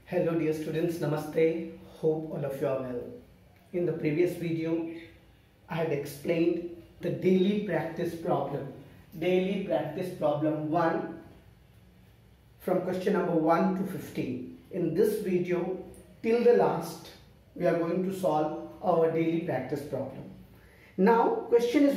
Hello dear students, Namaste. Hope all of you are well. In the previous video, I had explained the daily practice problem. Daily practice problem 1 from question number 1 to 15. In this video, till the last, we are going to solve our daily practice problem. Now, question is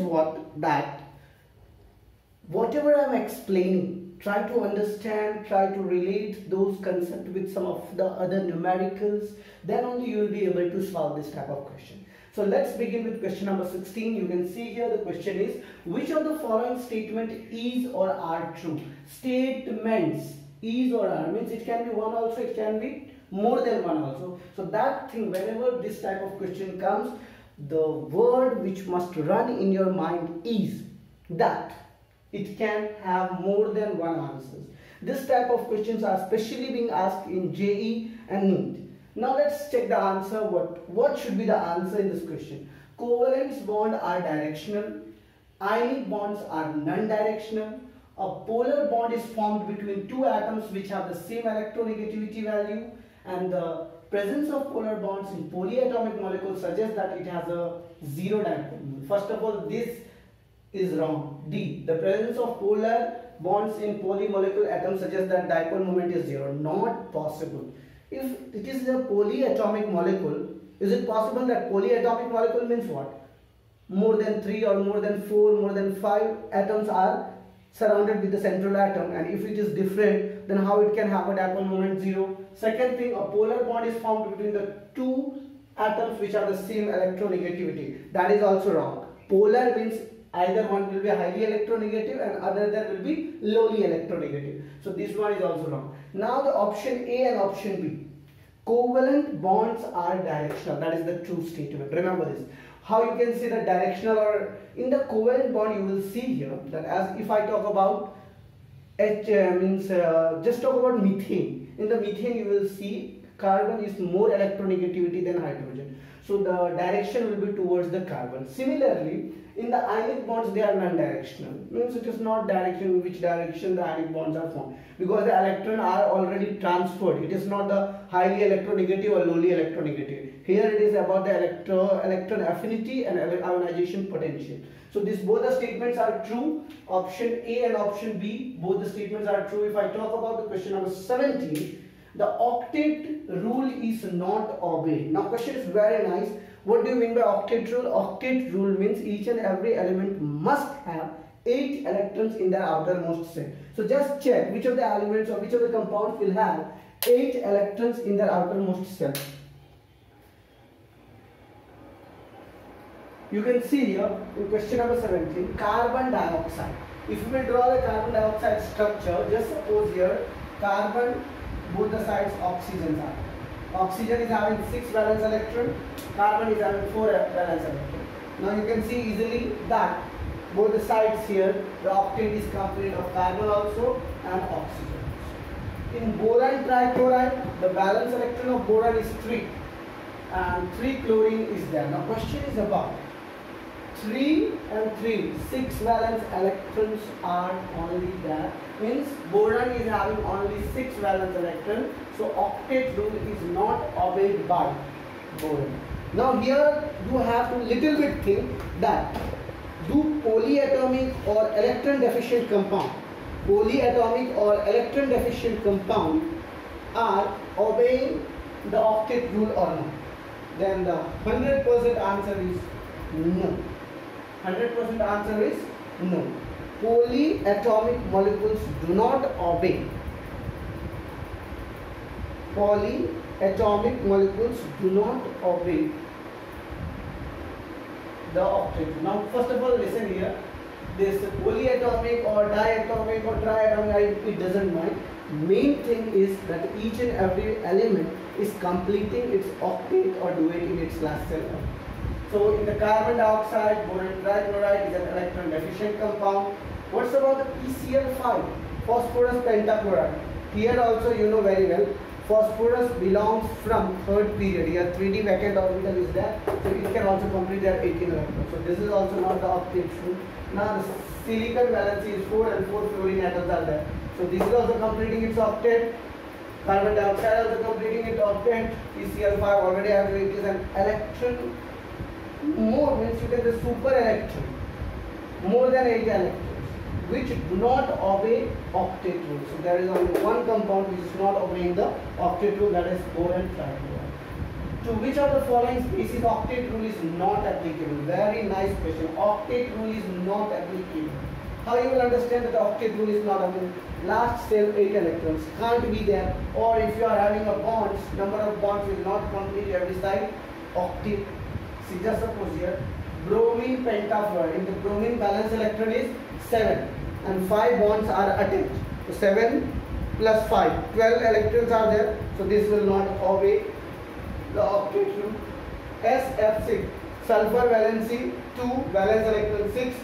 whatever I am explaining, try to understand, try to relate those concepts with some of the other numericals, then only you will be able to solve this type of question. So let's begin with question number 16. You can see here the question is, which of the following statement is or are true? Statements is or are means it can be one also, it can be more than one also. So that thing, whenever this type of question comes, the word which must run in your mind is that it can have more than one answers. This type of questions are specially being asked in JEE and NEET. Now let's check the answer. What should be the answer in this question? Covalent bonds are directional. Ionic bonds are non-directional. A polar bond is formed between two atoms which have the same electronegativity value, and the presence of polar bonds in polyatomic molecules suggests that it has a zero dipole. First of all, this is wrong. D. The presence of polar bonds in polymolecular atoms suggests that dipole moment is zero. Not possible. If it is a polyatomic molecule, is it possible that polyatomic molecule means what? More than 3 or more than 4, more than 5 atoms are surrounded with the central atom, and if it is different, then how it can have a dipole moment 0? Second thing, a polar bond is formed between the two atoms which are the same electronegativity. That is also wrong. Polar means either one will be highly electronegative and other will be lowly electronegative. So this one is also wrong. Now the option A and option B. Covalent bonds are directional. That is the true statement. Remember this. How you can say that directional, or in the covalent bond you will see here that as if I talk about just talk about methane. In the methane you will see carbon is more electronegativity than hydrogen. So the direction will be towards the carbon. Similarly, in the ionic bonds, they are non-directional. Means it is not direction in which direction the ionic bonds are formed, because the electrons are already transferred. It is not the highly electronegative or lowly electronegative. Here it is about the electron affinity and ionization potential. So these both the statements are true. Option A and option B, both the statements are true. If I talk about the question number 17, the octet rule is not obeyed. Now question is very nice. What do you mean by octet rule? Octet rule means each and every element must have 8 electrons in their outermost shell. So just check which of the elements or which of the compounds will have 8 electrons in their outermost shell. You can see here in question number 17, carbon dioxide. If you will draw the carbon dioxide structure, just suppose here carbon, both the sides oxygen are. Oxygen is having 6 valence electron, carbon is having 4 valence electron. Now you can see easily that both the sides here, the octet is composed of carbon also and oxygen. In boron trichloride, the valence electron of boron is 3 and 3 chlorine is there. Now question is about 3 and 3, 6 valence electrons are only there. Means boron is having only 6 valence electrons. So octet rule is not obeyed by boron. Now here you have to little bit think that do polyatomic or electron deficient compound, are obeying the octet rule or not? Then the 100% answer is no. 100% answer is no. Polyatomic molecules do not obey. Polyatomic molecules do not obey the octet. Now first of all listen here. This polyatomic or diatomic or triatomic, it doesn't mind. Main thing is that each and every element is completing its octet or duet in its last cell. So in the carbon dioxide, boron trichloride is an electron deficient compound. What's about the PCl5, phosphorus pentachloride? Here also you know very well, phosphorus belongs from third period. Here 3d vacant orbital is there, so it can also complete their 18 electrons. So this is also not the octet rule. Now the silicon valency is 4 and 4 fluorine atoms are there. So this is also completing its octet. Carbon dioxide also completing its octet. PCl5 already have, it is an electron more, means you can say super electron, more than 8 electrons, which do not obey octet rule. So there is only one compound which is not obeying the octet rule, that is boron trichloride. To which of the following species octet rule is not applicable? Very nice question. Octet rule is not applicable. How you will understand that the octet rule is not applicable? Last cell 8 electrons can't be there, or if you are having a bonds, number of bonds will not complete every side. Octet. See, just suppose here bromine pentafluoride, in the bromine valence electron is 7 and 5 bonds are attached. So 7 plus 5, 12 electrons are there. So this will not obey the octet rule. SF6, sulfur valency 2, valence electron 6,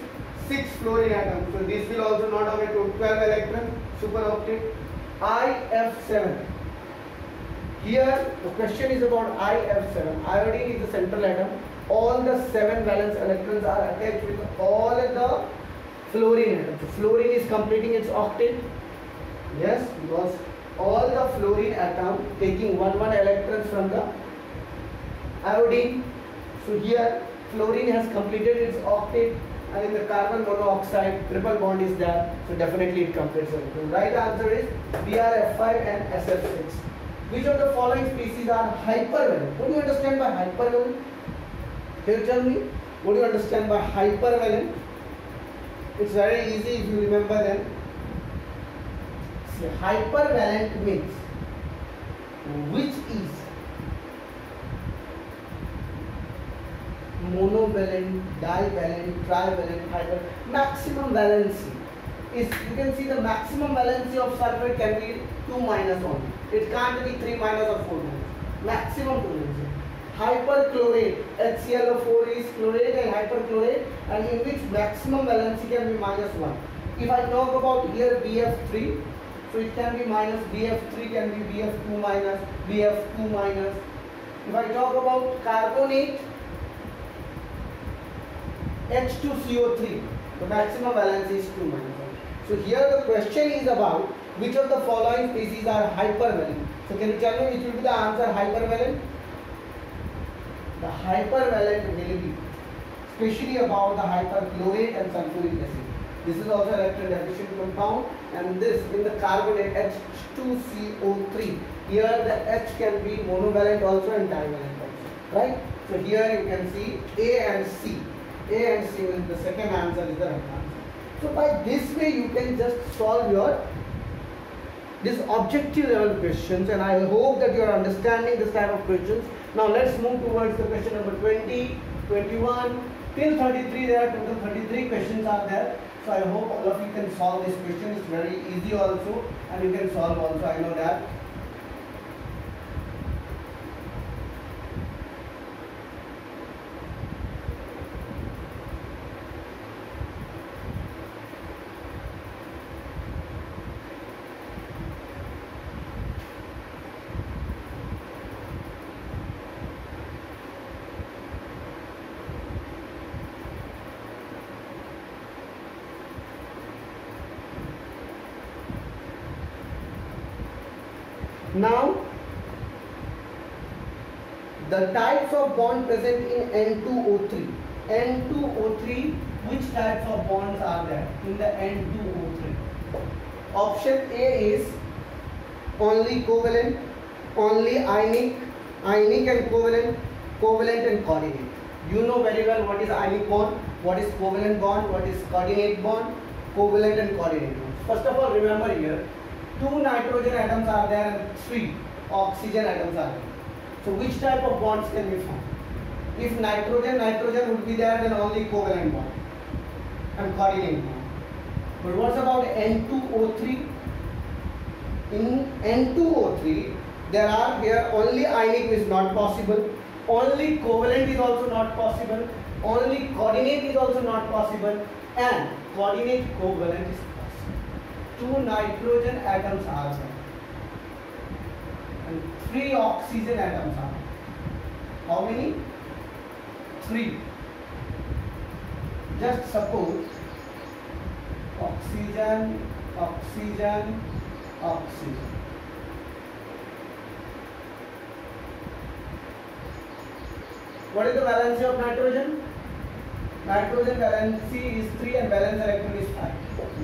6 fluorine atoms. So this will also not obey to 12 electrons, superoctet. IF7. Here the question is about IF7. Iodine is the central atom. All the 7 valence electrons are attached with all the fluorine atoms. So fluorine is completing its octet. Yes, because all the fluorine atom taking 1 electrons from the iodine. So here fluorine has completed its octet, and in the carbon monoxide triple bond is there. So definitely it completes it. The right answer is BRF5 and SF6. Which of the following species are hypervalent? What do you understand by hypervalent? Can you tell me? What do you understand by hypervalent? It's very easy if you remember them. See, hypervalent means which is monovalent, divalent, trivalent, hyper. Maximum valency is, you can see the maximum valency of sulfur can be 2 minus only. It can't be 3 minus or 4 minus. Maximum valency. Hyperchlorate, HClO4 is chlorate and hyperchlorate, and in which maximum valency can be minus 1. If I talk about here BF3, so it can be minus, BF3 can be BF2 minus, BF2 minus. If I talk about carbonate, H2CO3, the maximum valency is 2 minus 1. So here the question is about which of the following species are hypervalent. So can you tell me which will be the answer? Hypervalent? The hypervalent will be especially about the hyperchlorate and sulfuric acid. This is also electron deficient compound, and this in the carbonate H2CO3. Here the H can be monovalent also and divalent also, right? So here you can see A and C. A and C is the second answer is the right answer. So by this way you can just solve your this objective level questions, and I hope that you are understanding this type of questions. Now let's move towards the question number 20, 21 till 33. There are total 33 questions are there. So I hope all of you can solve this question. It's very easy also, and you can solve also, I know that. Now, the types of bond present in N2O3. N2O3, which types of bonds are there in the N2O3? Option A is only covalent, only ionic and covalent, covalent and coordinate. You know very well what is ionic bond, what is covalent bond, what is coordinate bond, covalent and coordinate bond. First of all, remember here, 2 nitrogen atoms are there and 3 oxygen atoms are there. So which type of bonds can be formed? If nitrogen would be there, then only covalent bond and coordinate bond. But what about N2O3? In N2O3, there are here only ionic is not possible, only covalent is also not possible, only coordinate is also not possible, and coordinate covalent is possible. 2 nitrogen atoms are there and 3 oxygen atoms are there. How many? 3. Just suppose oxygen, oxygen, oxygen. What is the valency of nitrogen? Nitrogen valency is 3 and valence electron is 5.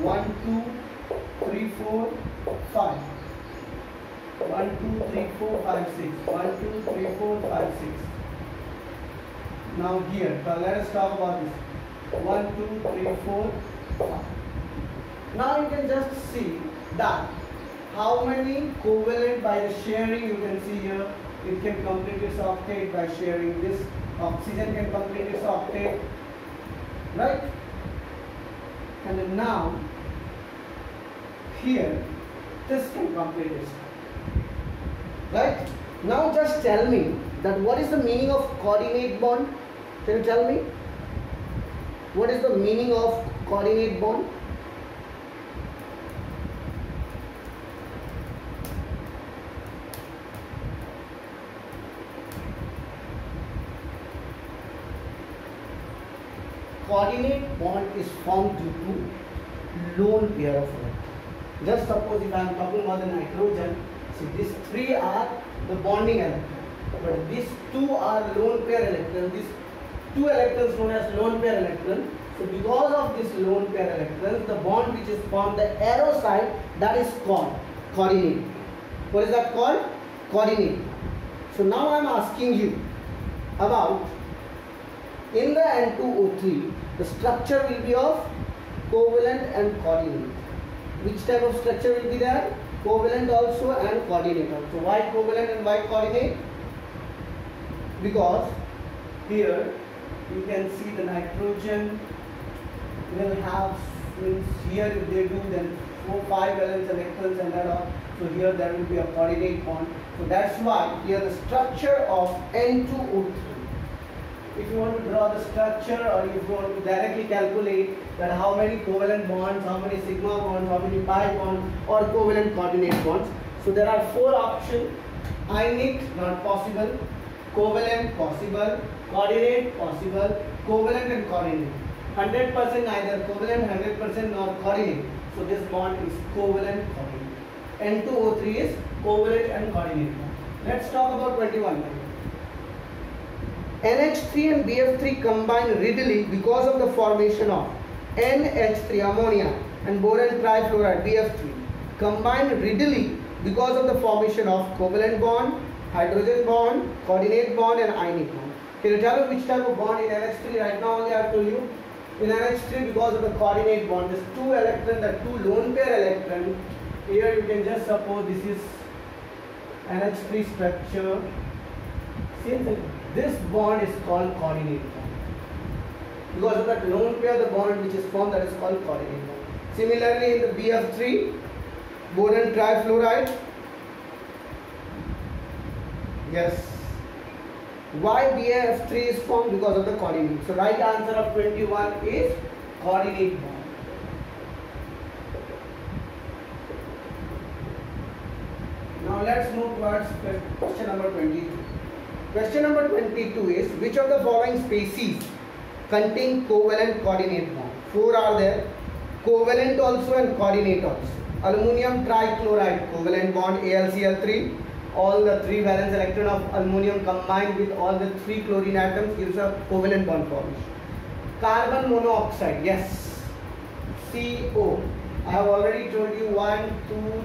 1, 2, 3, 4, 5. 1, 2, 3, 4, 5, 6. 1, 2, 3, 4, 5, 6. Now here, let us talk about this. 1, 2, 3, 4, 5. Now you can just see that how many covalent by the sharing you can see here. It can complete its octet by sharing. This oxygen can complete its octet, right? And then now here this can complete its octet, right? Now just tell me that what is the meaning of coordinate bond? Can you tell me what is the meaning of coordinate bond? Coordinate bond is formed due to lone pair of electrons. Just suppose if I am talking about the nitrogen, see these 3 are the bonding electrons, but these 2 are lone pair electrons. These 2 electrons known as lone pair electrons. So because of this lone pair electrons, the bond which is formed, the arrow side, that is called coordinate. What is that called? Coordinate. So now I am asking you about, in the N2O3, the structure will be of covalent and coordinate. Which type of structure will be there? Covalent also and coordinate also. Why covalent and why coordinate? Because here you can see the nitrogen will have, means here if they do then 4, 5 valence electrons and that all. So here there will be a coordinate bond. So that's why here the structure of N2O3. If you want to draw the structure, or if you want to directly calculate that how many covalent bonds, how many sigma bonds, how many pi bonds, or covalent coordinate bonds. So there are 4 options. Ionic, not possible. Covalent, possible. Coordinate, possible. Covalent and coordinate. 100% neither covalent, 100% nor coordinate. So this bond is covalent coordinate. N2O3 is covalent and coordinate. Let's talk about 21. NH3 and BF3 combine readily because of the formation of NH3 ammonia and boron trifluoride BF3 combine readily because of the formation of covalent bond, hydrogen bond, coordinate bond and ionic bond. Can you tell me which type of bond in NH3? Right now only I have told you. In NH3, because of the coordinate bond, this 2 electron, the 2 lone pair electron. Here you can just suppose this is NH3 structure. Since this bond is called coordinate bond. Because of that lone pair, the bond which is formed, that is called coordinate bond. Similarly, in the BF3, boron trifluoride. Yes. Why BF3 is formed? Because of the coordinate. So right answer of 21 is coordinate bond. Now let's move towards question number 22. Question number 22 is, which of the following species contain covalent coordinate bond? 4 are there. Covalent also and coordinate also. Aluminum trichloride, covalent bond AlCl3. All the 3 valence electron of aluminum combined with all the 3 chlorine atoms gives a covalent bond formation. Carbon monoxide, yes, CO. I have already told you 1, 2,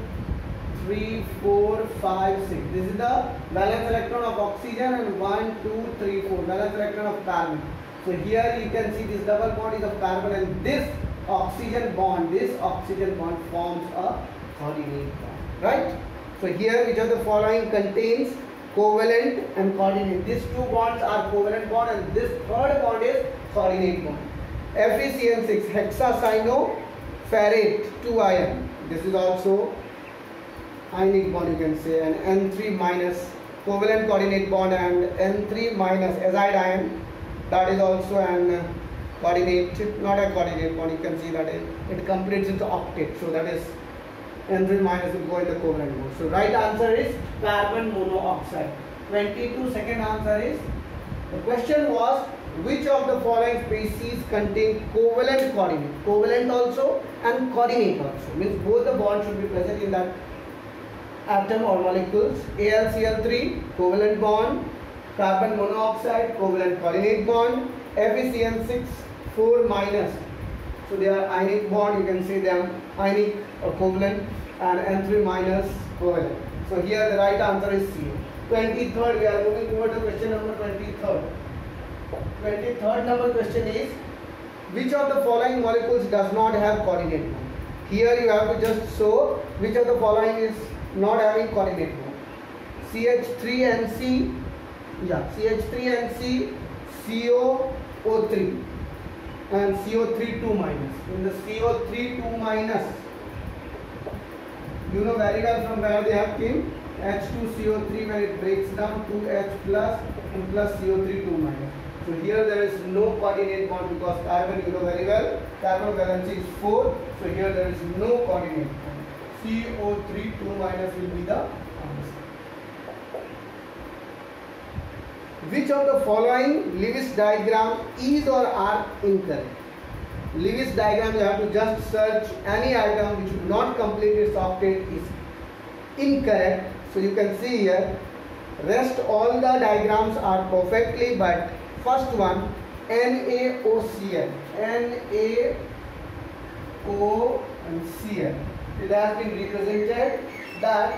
3, 4, 5, 6. This is the valence electron of oxygen, and 1, 2, 3, 4 valence electron of carbon. So here you can see this double bond is of carbon, and this oxygen bond forms a coordinate bond, right? So here which of the following contains covalent and coordinate? These 2 bonds are covalent bond, and this 3rd bond is coordinate bond. FeCN6 hexacyanoferrate 2 ion. This is also ionic bond, you can say, and N3 minus covalent coordinate bond, and N3 minus azide ion, that is also an coordinate, not a coordinate bond. You can see that it completes its octet. So that is N3 minus will go in the covalent bond. So right answer is carbon monoxide. 22, second answer is, the question was, which of the following species contain covalent coordinate? Covalent also and coordinate also. Means both the bonds should be present in that atom or molecules. AlCl3 covalent bond, carbon monoxide, covalent coordinate bond, FeCN6 4 minus. So they are ionic bond, you can say they are ionic or covalent, and N3 minus covalent. So here the right answer is C. 23rd, we are moving toward the question number 23rd. 23rd number question is, which of the following molecules does not have coordinate bond? Here you have to just show which of the following is not having coordinate bond. CH3NC, CH3NC, CO O3 and CO3 2 minus. In the CO3 2 minus, you know very well from where they have came. H2CO3, when it breaks down, 2H plus and plus CO3 2 minus. So here there is no coordinate bond because carbon, you know very well, carbon valency is 4. So here there is no coordinate bond. CO3 2 minus will be the answer. Which of the following Lewis diagram is or are incorrect? Lewis diagram, you have to just search any item which would not complete its octet is incorrect. So you can see here, rest all the diagrams are perfectly, but first one, NaOCl, NaO and Cl, it has been represented that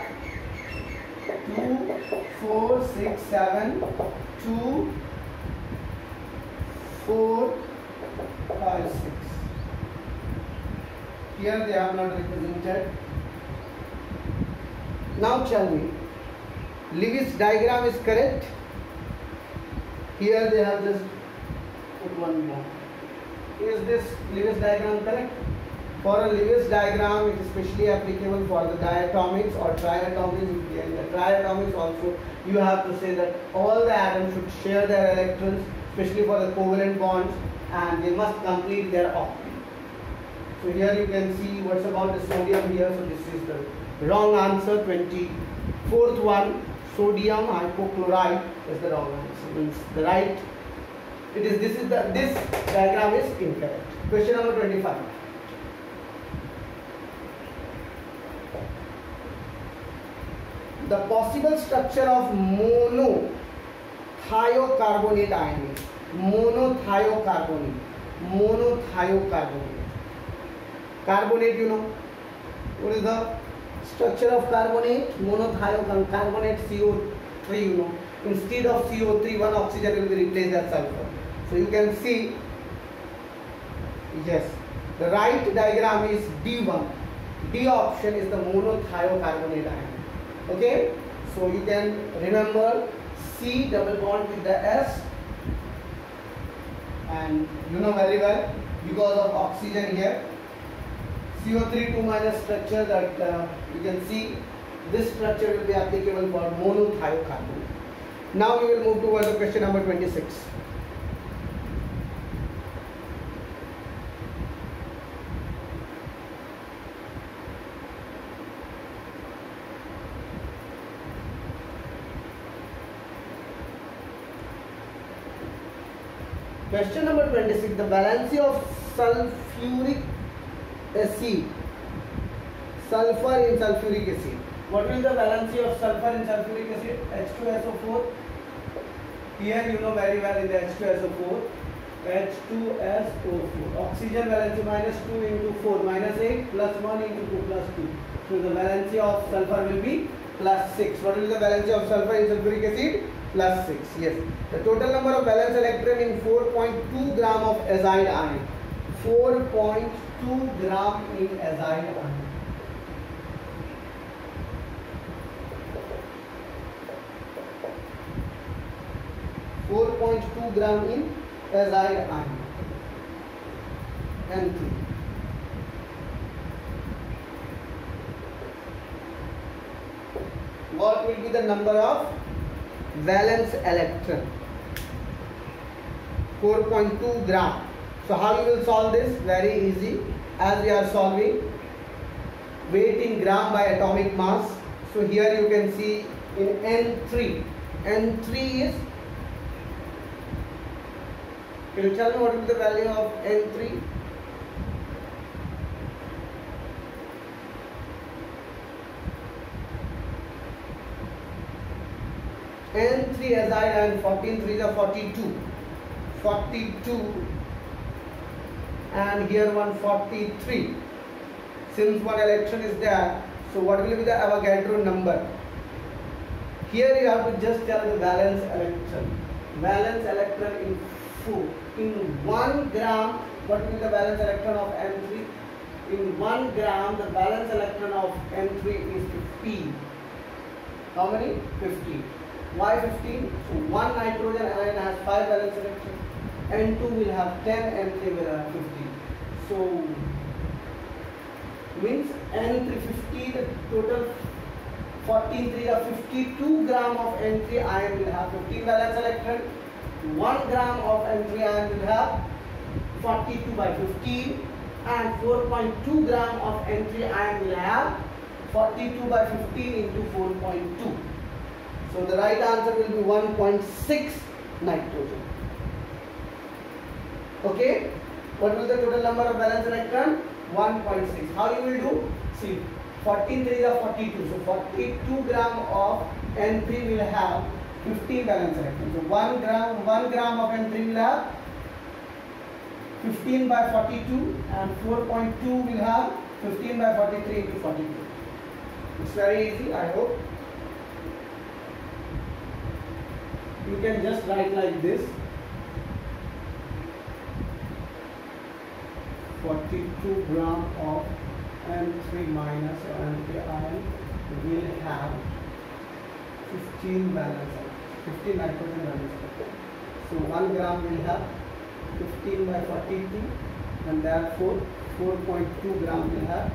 2, 4, 6, 7, 2, 4, 5, 6. Here they are not represented. Now tell me, Lewis diagram is correct? Here they have just put one more. Is this Lewis diagram correct? For a Lewis diagram, it is especially applicable for the diatomics or triatomics. In the triatomics also, you have to say that all the atoms should share their electrons, especially for the covalent bonds, and they must complete their octet. So here you can see what's about the sodium here. So this is the wrong answer. 24th one, sodium hypochlorite is the wrong answer. Means the right. This diagram is incorrect. Question number 25. The possible structure of monothiocarbonate ion. Monothiocarbonate. Carbonate, you know. What is the structure of carbonate? Monothiocarbonate, CO3, you know. Instead of CO3, one oxygen will be replaced as sulfur. So you can see, yes, the right diagram is D1. D option is the monothiocarbonate ion. Okay, so you can remember C double bond with the S, and you know very well because of oxygen here, CO3 2 minus structure that you can see, this structure will be applicable for monothiocarbonate. Now we will move towards the question number 26. Question number 26. The valency of sulfuric acid. Sulfur in sulfuric acid. What is the valency of sulfur in sulfuric acid? H2SO4. Here you know very well in the H2SO4. H2SO4. Oxygen valency minus 2 into 4 minus 8 plus 1 into 2 plus 2. So the valency of sulfur will be plus 6. What is the valency of sulfur in sulfuric acid? Plus 6. Yes. The total number of valence electron in 4.2 gram of azide ion. 4.2 gram in azide ion. .2 gram in azide ion. N3. What will be the number of valence electron? 4.2 gram. So how you will solve this? Very easy. As we are solving weight in gram by atomic mass. So here you can see in N3. N3 is, can you tell me what is the value of N3? N3 azides and 14 3s are 42. 42 and here 143. Since one electron is there, so what will be the Avogadro number? Here you have to just tell the valence electron. Valence electron in 4. In 1 gram, what will be the valence electron of N3? In 1 gram, the valence electron of N3 is 15. How many? 15. Why 15? So 1 nitrogen ion has 5 valence electrons. N2 will have 10, N3 will have 15. So means N3 50, the total 14 3 or 52 gram of N3 ion will have 15 valence electron. 1 gram of N3 ion will have 42 by 15, and 4.2 gram of N3 ion will have 42 by 15 into 4.2. So the right answer will be 1.6 nitrogen. Okay, what will the total number of valence electron? 1.6. How you will do? See, 14 3 are 42. So 42 gram of N3 will have 15 valence electrons. So 1 gram of N3 will have 15 by 42, and 4.2 will have 15 by 43 into 42. It's very easy, I hope. You can just write like this. 42 gram of N3 minus or N3 ion will have 15 valence, 15 nitrogen valence. So 1 gram will have 15 by 42, and therefore 4.2 gram will have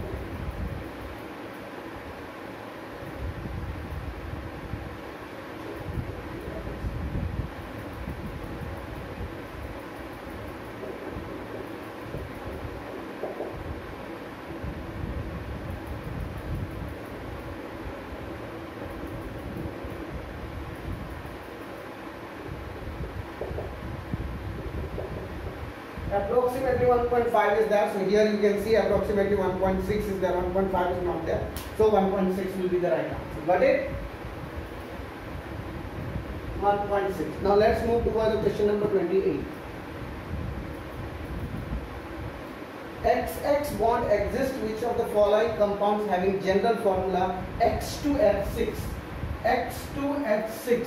approximately 1.5 is there. So here you can see approximately 1.6 is there, 1.5 is not there. So 1.6 will be the right answer. Got it? 1.6. Now let's move towards the question number 28. XX bond exists which of the following compounds having general formula X2H6? X2H6.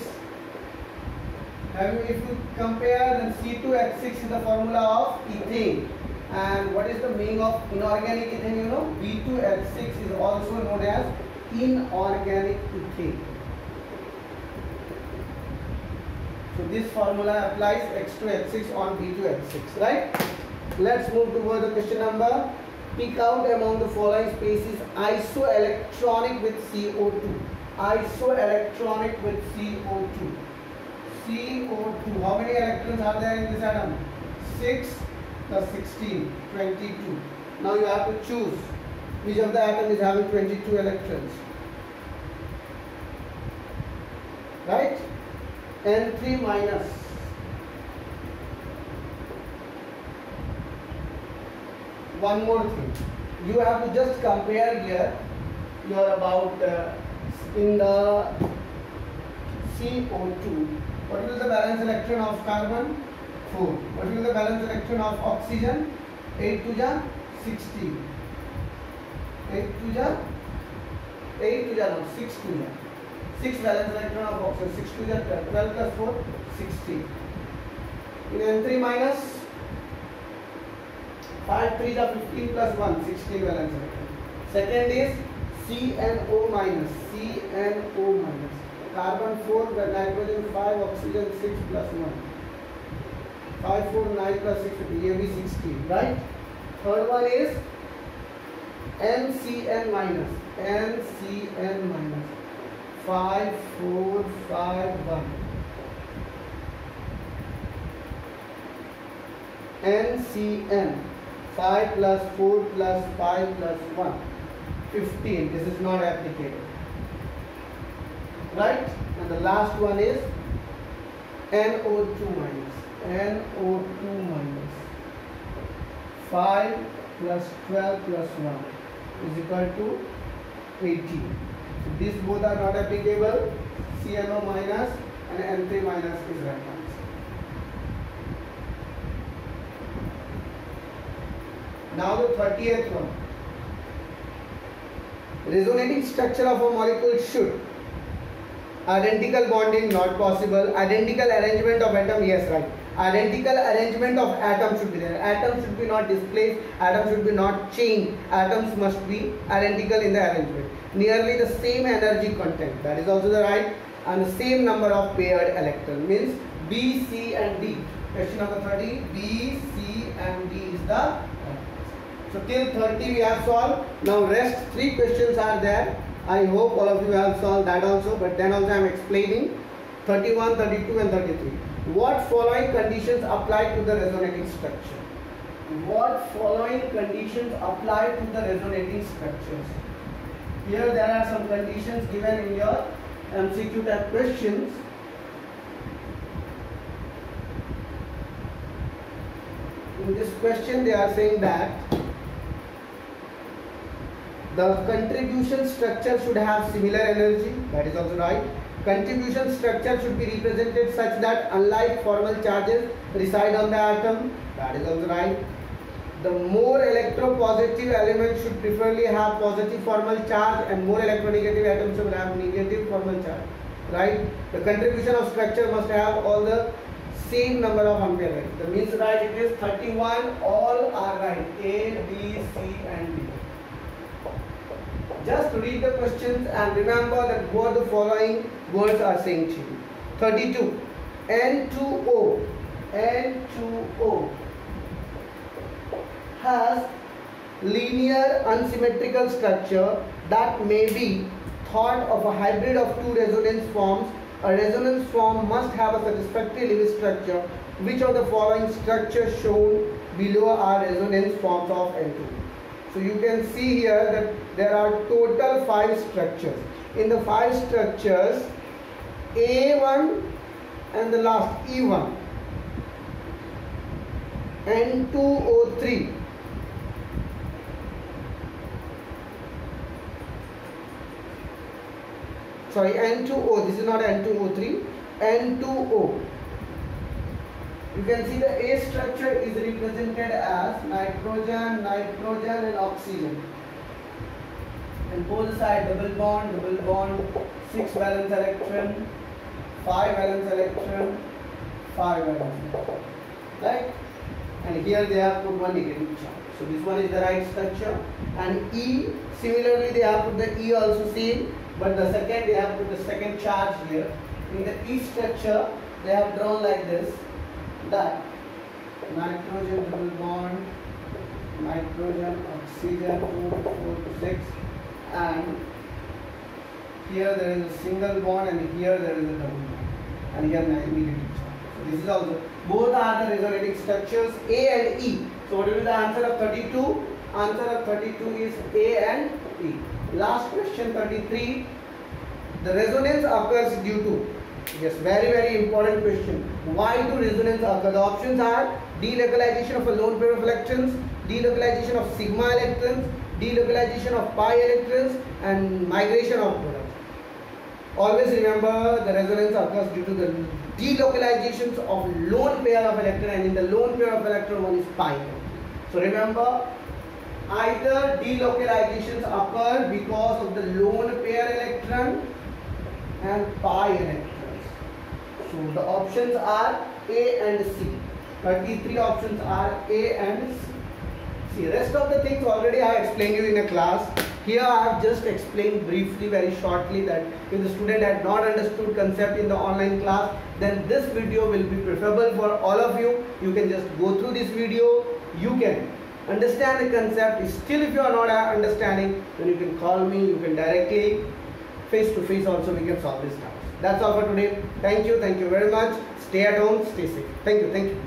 If you compare, then C2H6 is the formula of ethane. And what is the meaning of inorganic ethane? You know, B2H6 is also known as inorganic ethane. So this formula applies X2H6 on B2H6, right? Let's move toward the question number. Pick out among the following species isoelectronic with CO2. Isoelectronic with CO2. CO2. How many electrons are there in this atom? 6 plus 16, 22. Now you have to choose which of the atom is having 22 electrons. Right? N3 minus. One more thing. You have to just compare here. You are about in the CO2. What will the valence electron of carbon? 4. What will the valence electron of oxygen? 8 to the 16. 8 to the no, 6 to the 6 valence electron of oxygen. 6 to the 12. 12 plus 4, 16. In N3 minus 5 3 are 15 plus 1, 16 valence electron. Second is CNO minus. CNO minus. Carbon 4, nitrogen 5, oxygen 6 plus 1. 5 4 9 plus 6 AB 16, right? Third one is NCN minus. NCN minus. 5 4 5 1. NCN 5 plus 4 plus 5 plus 1. 15. This is not applicable. Right? And the last one is NO2 minus. NO2 minus 5 plus 12 plus 1 is equal to 18. So these both are not applicable. CNO minus and N3 minus is right answer. Now the 30th one. Resonating structure of a molecule should. Identical bonding not possible. Identical arrangement of atom, yes, right. Identical arrangement of atom should be there. Atoms should be not displaced. Atoms should be not changed. Atoms must be identical in the arrangement. Nearly the same energy content, that is also the right, and the same number of paired electrons, means B, C and D. Question number 30, B, C and D is the. So till 30 we have solved. Now rest 3 questions are there. I hope all of you have solved that also, but then also I am explaining 31, 32 and 33. What following conditions apply to the resonating structure? What following conditions apply to the resonating structures? Here there are some conditions given in your MCQ type questions. In this question they are saying that the contribution structure should have similar energy, that is also right. Contribution structure should be represented such that unlike formal charges reside on the atom, that is also right. The more electropositive elements should preferably have positive formal charge and more electronegative atoms should have negative formal charge, right. The contribution of structure must have all the same number of ampere rates. That means right, it is 31, all are right, A, B, C and D. Just read the questions and remember that what the following words are saying to you. 32. N2O. N2O has linear unsymmetrical structure that may be thought of a hybrid of 2 resonance forms. A resonance form must have a satisfactory Lewis structure. Which of the following structures shown below are resonance forms of N2O? So you can see here that there are total 5 structures. In the 5 structures, A1 and the last E1, N2O3, sorry, N2O, this is not N2O3, N2O. You can see the A structure is represented as nitrogen, nitrogen and oxygen. And both sides double bond, 6 valence electron, 5 valence electron, 5 valence electron. Right? And here they have put one negative charge. So this one is the right structure. And E, similarly they have put the E also same, but the second they have put the second charge here. In the E structure they have drawn like this. That nitrogen double bond, nitrogen, oxygen, 2, 4, 6, and here there is a single bond and here there is a double bond, and here negative charge. So this is also, both are the resonating structures A and E. So what will be the answer of 32? Answer of 32 is A and E. Last question 33. The resonance occurs due to, yes, very important question. Why do resonance occur? The options are delocalization of a lone pair of electrons, delocalization of sigma electrons, delocalization of pi electrons, and migration of products. Always remember the resonance occurs due to the delocalizations of lone pair of electron, and in the lone pair of electron one is pi. So remember, either delocalizations occur because of the lone pair electron and pi electrons. So the options are A and C. 33 options are A and C. See, rest of the things already I explained you in a class. Here I have just explained briefly, very shortly, that if the student had not understood concept in the online class, then this video will be preferable for all of you. You can just go through this video. You can understand the concept. Still, if you are not understanding, then you can call me. You can directly, face to face also, we can solve this now. That's all for today. Thank you very much. Stay at home, stay safe. Thank you.